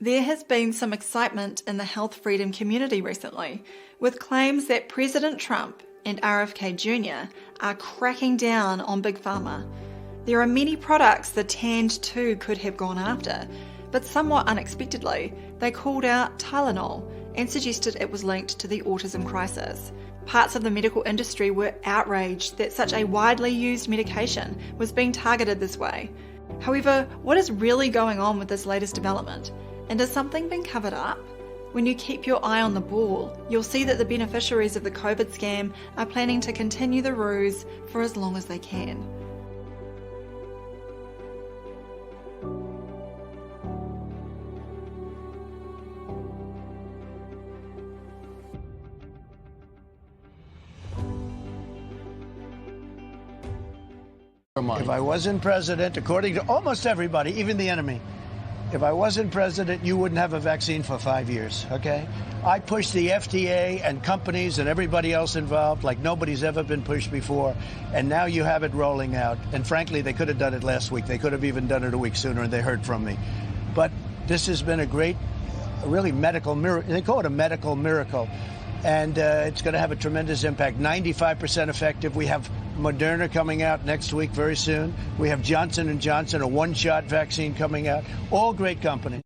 There has been some excitement in the health freedom community recently, with claims that President Trump and RFK Jr. are cracking down on Big Pharma. There are many products the Tand 2 could have gone after, but somewhat unexpectedly, they called out Tylenol and suggested it was linked to the autism crisis. Parts of the medical industry were outraged that such a widely used medication was being targeted this way. However, what is really going on with this latest development? And has something been covered up? When you keep your eye on the ball, you'll see that the beneficiaries of the COVID scam are planning to continue the ruse for as long as they can. If I wasn't president, according to almost everybody, even the enemy, if I wasn't president, you wouldn't have a vaccine for 5 years, okay? I pushed the FDA and companies and everybody else involved like nobody's ever been pushed before, and now you have it rolling out. And frankly, they could have done it last week. They could have even done it a week sooner, and they heard from me. But this has been a great, really medical miracle. They call it a medical miracle. And it's going to have a tremendous impact. 95% effective. We have Moderna coming out next week very soon. We have Johnson & Johnson, a one-shot vaccine coming out. All great companies.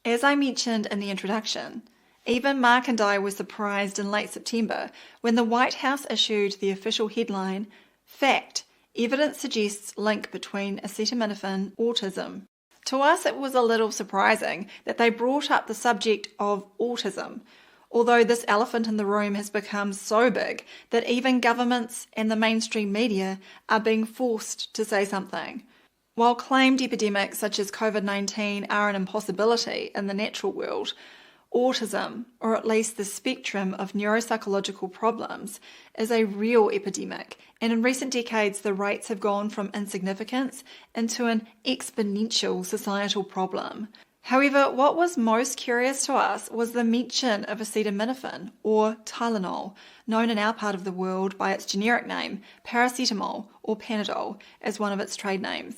As I mentioned in the introduction, even Mark and I were surprised in late September when the White House issued the official headline, "Fact, evidence suggests link between acetaminophen autism." To us, it was a little surprising that they brought up the subject of autism, although this elephant in the room has become so big that even governments and the mainstream media are being forced to say something. While claimed epidemics such as COVID-19 are an impossibility in the natural world, autism, or at least the spectrum of neuropsychological problems, is a real epidemic, and in recent decades the rates have gone from insignificance into an exponential societal problem. However, what was most curious to us was the mention of acetaminophen, or Tylenol, known in our part of the world by its generic name, paracetamol or Panadol, as one of its trade names.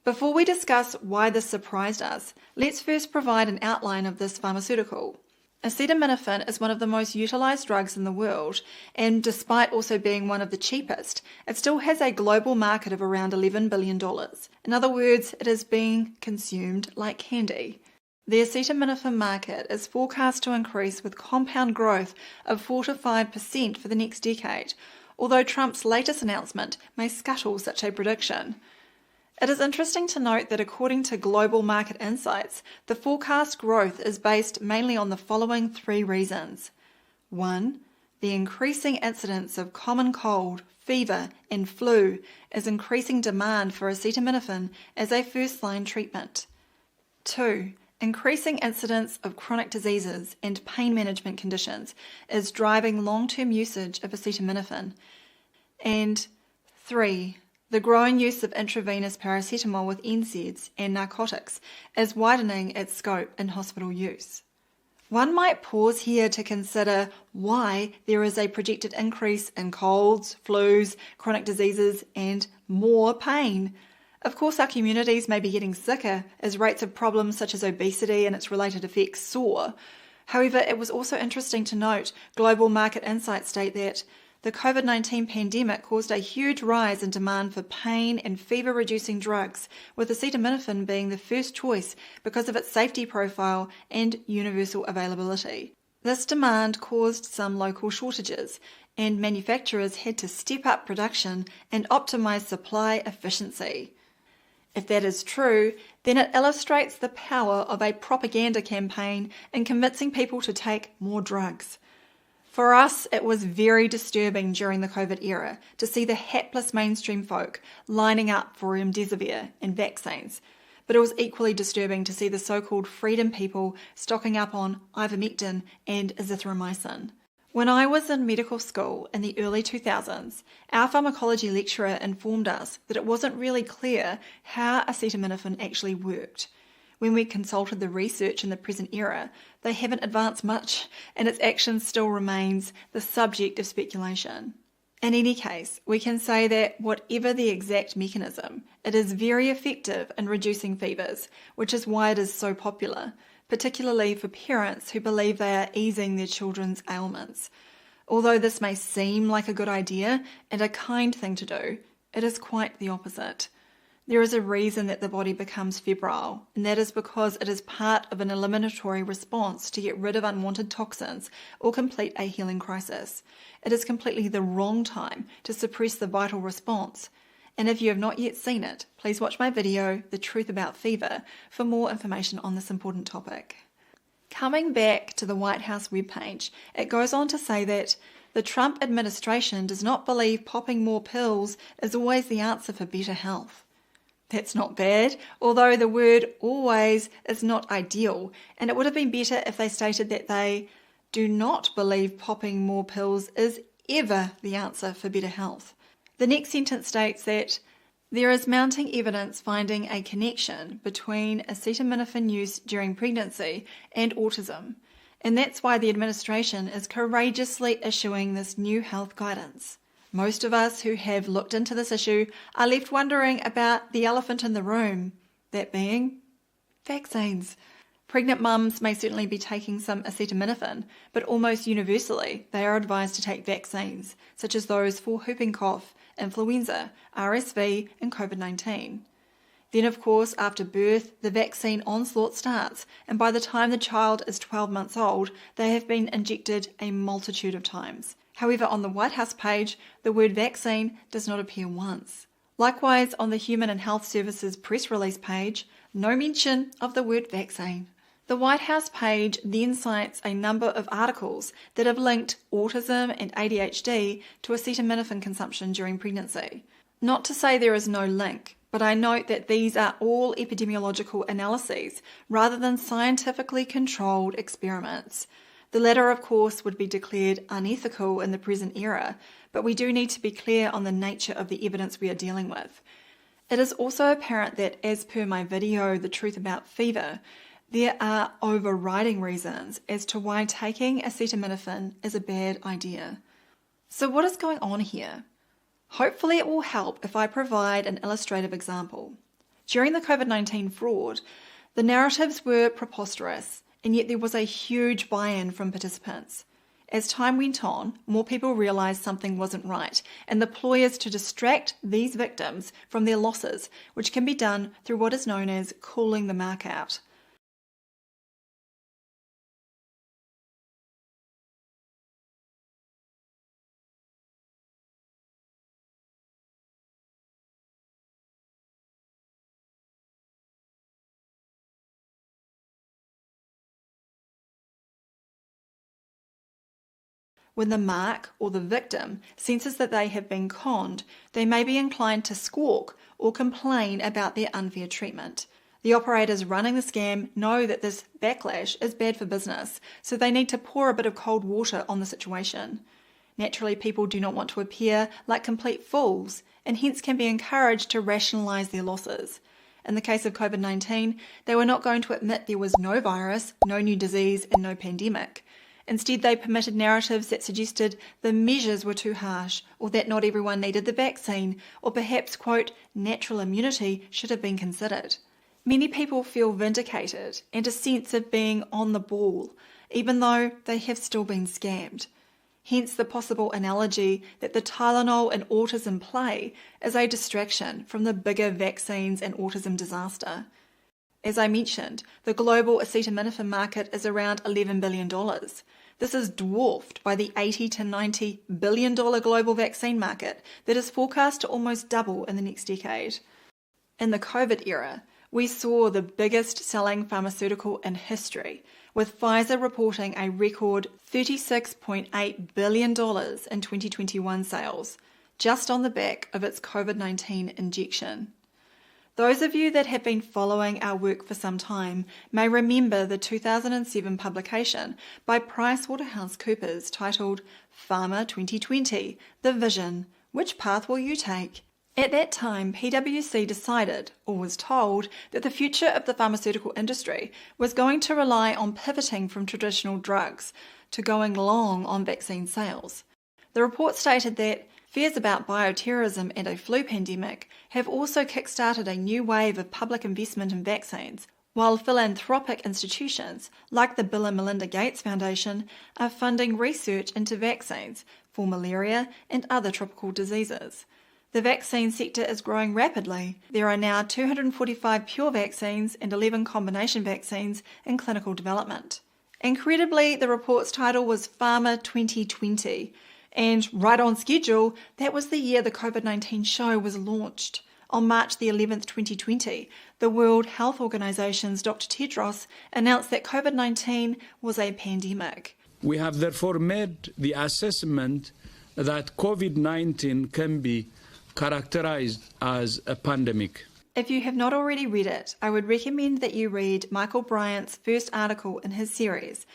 Before we discuss why this surprised us, let's first provide an outline of this pharmaceutical. Acetaminophen is one of the most utilised drugs in the world, and despite also being one of the cheapest, it still has a global market of around $11 billion. In other words, it is being consumed like candy. The acetaminophen market is forecast to increase with compound growth of 4 to 5% for the next decade, although Trump's latest announcement may scuttle such a prediction. It is interesting to note that according to Global Market Insights, the forecast growth is based mainly on the following 3 reasons. 1. The increasing incidence of common cold, fever, and flu is increasing demand for acetaminophen as a first-line treatment. 2. Increasing incidence of chronic diseases and pain management conditions is driving long-term usage of acetaminophen. And 3. The growing use of intravenous paracetamol with NSAIDs and narcotics is widening its scope in hospital use. One might pause here to consider why there is a projected increase in colds, flus, chronic diseases, and more pain. Of course, our communities may be getting sicker as rates of problems such as obesity and its related effects soar. However, it was also interesting to note Global Market Insights state that the COVID-19 pandemic caused a huge rise in demand for pain and fever-reducing drugs, with acetaminophen being the first choice because of its safety profile and universal availability. This demand caused some local shortages, and manufacturers had to step up production and optimize supply efficiency. If that is true, then it illustrates the power of a propaganda campaign in convincing people to take more drugs. For us, it was very disturbing during the COVID era to see the hapless mainstream folk lining up for remdesivir and vaccines, but it was equally disturbing to see the so-called freedom people stocking up on ivermectin and azithromycin. When I was in medical school in the early 2000s, our pharmacology lecturer informed us that it wasn't really clear how acetaminophen actually worked. When we consulted the research in the present era, they haven't advanced much, and its action still remains the subject of speculation. In any case, we can say that whatever the exact mechanism, it is very effective in reducing fevers, which is why it is so popular, particularly for parents who believe they are easing their children's ailments. Although this may seem like a good idea and a kind thing to do, it is quite the opposite. There is a reason that the body becomes febrile, and that is because it is part of an eliminatory response to get rid of unwanted toxins or complete a healing crisis. It is completely the wrong time to suppress the vital response. And if you have not yet seen it, please watch my video, The Truth About Fever, for more information on this important topic. Coming back to the White House webpage, it goes on to say that the Trump administration does not believe popping more pills is always the answer for better health. That's not bad, although the word always is not ideal, and it would have been better if they stated that they do not believe popping more pills is ever the answer for better health. The next sentence states that there is mounting evidence finding a connection between acetaminophen use during pregnancy and autism, and that's why the administration is courageously issuing this new health guidance. Most of us who have looked into this issue are left wondering about the elephant in the room, that being vaccines. Pregnant mums may certainly be taking some acetaminophen, but almost universally they are advised to take vaccines, such as those for whooping cough, influenza, RSV, and COVID-19. Then, of course, after birth, the vaccine onslaught starts, and by the time the child is 12 months old, they have been injected a multitude of times. However, on the White House page, the word vaccine does not appear once. Likewise, on the Human and Health Services press release page, no mention of the word vaccine. The White House page then cites a number of articles that have linked autism and ADHD to acetaminophen consumption during pregnancy. Not to say there is no link, but I note that these are all epidemiological analyses rather than scientifically controlled experiments. The latter, of course, would be declared unethical in the present era, but we do need to be clear on the nature of the evidence we are dealing with. It is also apparent that, as per my video, The Truth About Fever, there are overriding reasons as to why taking acetaminophen is a bad idea. So what is going on here? Hopefully it will help if I provide an illustrative example. During the COVID-19 fraud, the narratives were preposterous, and yet there was a huge buy-in from participants. As time went on, more people realised something wasn't right and the ploy is to distract these victims from their losses, which can be done through what is known as calling the mark out. When the mark or the victim senses that they have been conned, they may be inclined to squawk or complain about their unfair treatment. The operators running the scam know that this backlash is bad for business, so they need to pour a bit of cold water on the situation. Naturally, people do not want to appear like complete fools, and hence can be encouraged to rationalise their losses. In the case of COVID-19, they were not going to admit there was no virus, no new disease, and no pandemic. Instead, they permitted narratives that suggested the measures were too harsh, or that not everyone needed the vaccine, or perhaps, quote, natural immunity should have been considered. Many people feel vindicated and a sense of being on the ball, even though they have still been scammed. Hence the possible analogy that the Tylenol and autism play is a distraction from the bigger vaccines and autism disaster. As I mentioned, the global acetaminophen market is around $11 billion. This is dwarfed by the $80 to $90 billion global vaccine market that is forecast to almost double in the next decade. In the COVID era, we saw the biggest selling pharmaceutical in history, with Pfizer reporting a record $36.8 billion in 2021 sales, just on the back of its COVID-19 injection. Those of you that have been following our work for some time may remember the 2007 publication by PricewaterhouseCoopers titled Pharma 2020, The Vision, Which Path Will You Take? At that time, PwC decided, or was told, that the future of the pharmaceutical industry was going to rely on pivoting from traditional drugs to going long on vaccine sales. The report stated that fears about bioterrorism and a flu pandemic have also kick-started a new wave of public investment in vaccines, while philanthropic institutions like the Bill and Melinda Gates Foundation are funding research into vaccines for malaria and other tropical diseases. The vaccine sector is growing rapidly. There are now 245 pure vaccines and 11 combination vaccines in clinical development. Incredibly, the report's title was Pharma 2020, and right on schedule, that was the year the COVID-19 show was launched. On March the 11th, 2020, the World Health Organization's Dr. Tedros announced that COVID-19 was a pandemic. We have therefore made the assessment that COVID-19 can be characterized as a pandemic. If you have not already read it, I would recommend that you read Michael Bryant's first article in his series,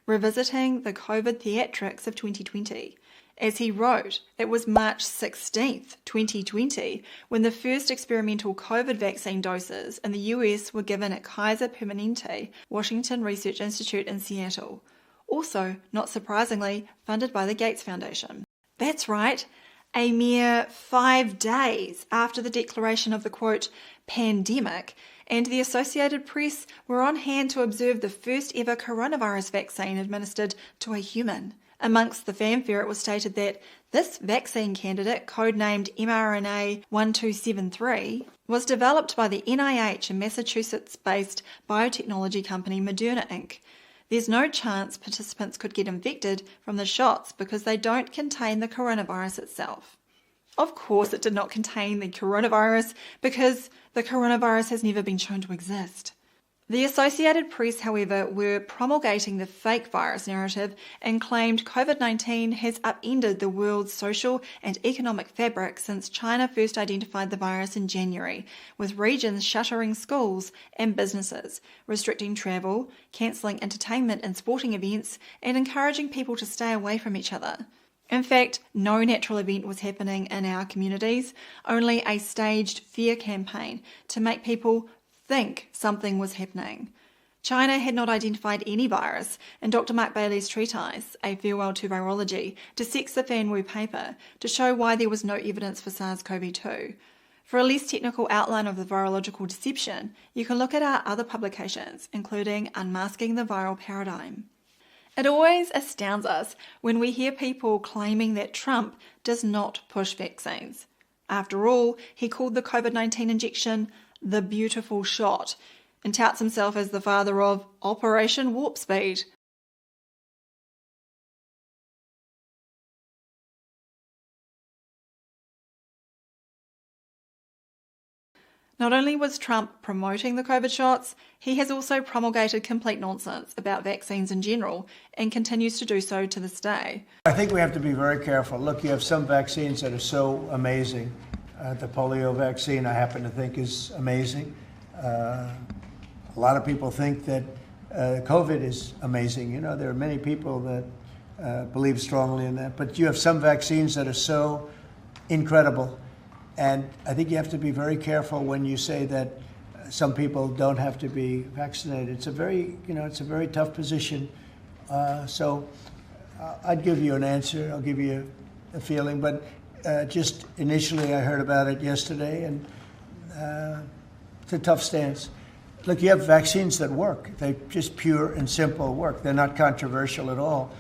Revisiting the COVID Theatrics of 2020. As he wrote, it was March 16th, 2020, when the first experimental COVID vaccine doses in the US were given at Kaiser Permanente, Washington Research Institute in Seattle. Also, not surprisingly, funded by the Gates Foundation. That's right. A mere 5 days after the declaration of the, quote, pandemic, and the Associated Press were on hand to observe the first ever coronavirus vaccine administered to a human. Amongst the fanfare, it was stated that this vaccine candidate, codenamed mRNA-1273, was developed by the NIH and Massachusetts-based biotechnology company Moderna Inc. There's no chance participants could get infected from the shots because they don't contain the coronavirus itself. Of course it did not contain the coronavirus because the coronavirus has never been shown to exist. The Associated Press, however, were promulgating the fake virus narrative and claimed COVID-19 has upended the world's social and economic fabric since China first identified the virus in January, with regions shuttering schools and businesses, restricting travel, cancelling entertainment and sporting events, and encouraging people to stay away from each other. In fact, no natural event was happening in our communities, only a staged fear campaign to make people think something was happening. China had not identified any virus, and Dr. Mark Bailey's treatise, A Farewell to Virology, dissects the Fanwu paper to show why there was no evidence for SARS-CoV-2. For a less technical outline of the virological deception, you can look at our other publications, including Unmasking the Viral Paradigm. It always astounds us when we hear people claiming that Trump does not push vaccines. After all, he called the COVID-19 injection the beautiful shot, and touts himself as the father of Operation Warp Speed. Not only was Trump promoting the COVID shots, he has also promulgated complete nonsense about vaccines in general and continues to do so to this day. I think we have to be very careful. Look, you have some vaccines that are so amazing. The polio vaccine, I happen to think, is amazing. A lot of people think that COVID is amazing. You know, there are many people that believe strongly in that. But you have some vaccines that are so incredible. And I think you have to be very careful when you say that some people don't have to be vaccinated. It's a very, it's a very tough position. So I'd give you an answer. I'll give you a feeling. But just initially, I heard about it yesterday, and it's a tough stance. Look, you have vaccines that work. They just pure and simple work. They're not controversial at all.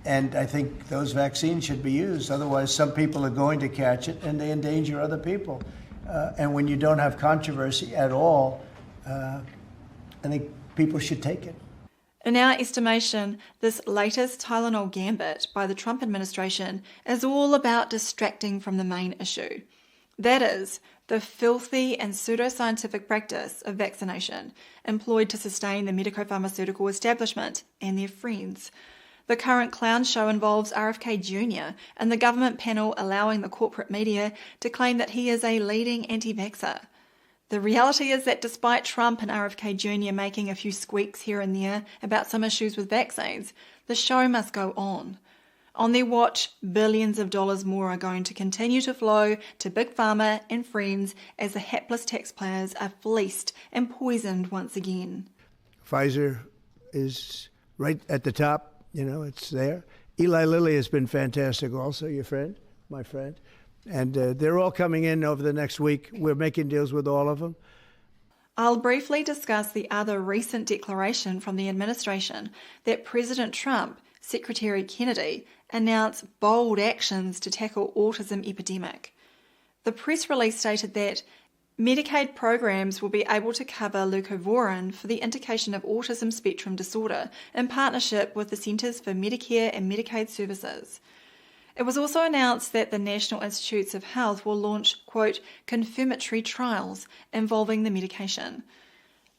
And I think those vaccines should be used. Otherwise, some people are going to catch it, and they endanger other people. And when you don't have controversy at all, I think people should take it. In our estimation, this latest Tylenol gambit by the Trump administration is all about distracting from the main issue. That is, the filthy and pseudoscientific practice of vaccination employed to sustain the medico-pharmaceutical establishment and their friends. The current clown show involves RFK Jr. and the government panel allowing the corporate media to claim that he is a leading anti-vaxxer. The reality is that despite Trump and RFK Jr. making a few squeaks here and there about some issues with vaccines, the show must go on. On their watch, billions of dollars more are going to continue to flow to Big Pharma and friends as the hapless taxpayers are fleeced and poisoned once again. Pfizer is right at the top, it's there. Eli Lilly has been fantastic also, your friend, my friend. And they're all coming in over the next week. We're making deals with all of them. I'll briefly discuss the other recent declaration from the administration that President Trump, Secretary Kennedy, announced bold actions to tackle autism epidemic. The press release stated that Medicaid programs will be able to cover leucovorin for the indication of autism spectrum disorder in partnership with the Centers for Medicare and Medicaid Services. It was also announced that the National Institutes of Health will launch, quote, confirmatory trials involving the medication.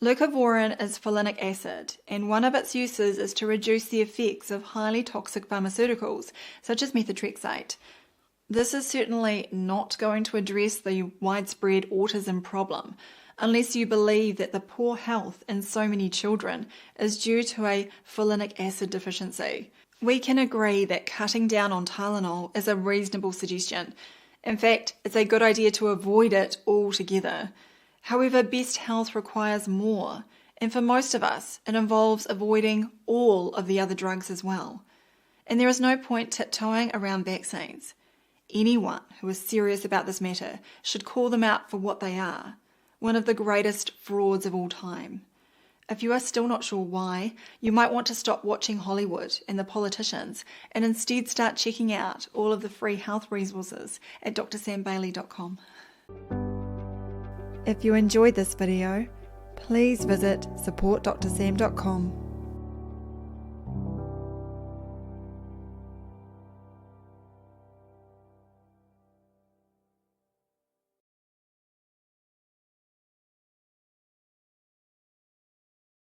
Leucovorin is folinic acid, and one of its uses is to reduce the effects of highly toxic pharmaceuticals, such as methotrexate. This is certainly not going to address the widespread autism problem, unless you believe that the poor health in so many children is due to a folinic acid deficiency. We can agree that cutting down on Tylenol is a reasonable suggestion. In fact, it's a good idea to avoid it altogether. However, best health requires more, and for most of us, it involves avoiding all of the other drugs as well. And there is no point tiptoeing around vaccines. Anyone who is serious about this matter should call them out for what they are, one of the greatest frauds of all time. If you are still not sure why, you might want to stop watching Hollywood and the politicians and instead start checking out all of the free health resources at drsambailey.com. If you enjoyed this video, please visit supportdrsam.com.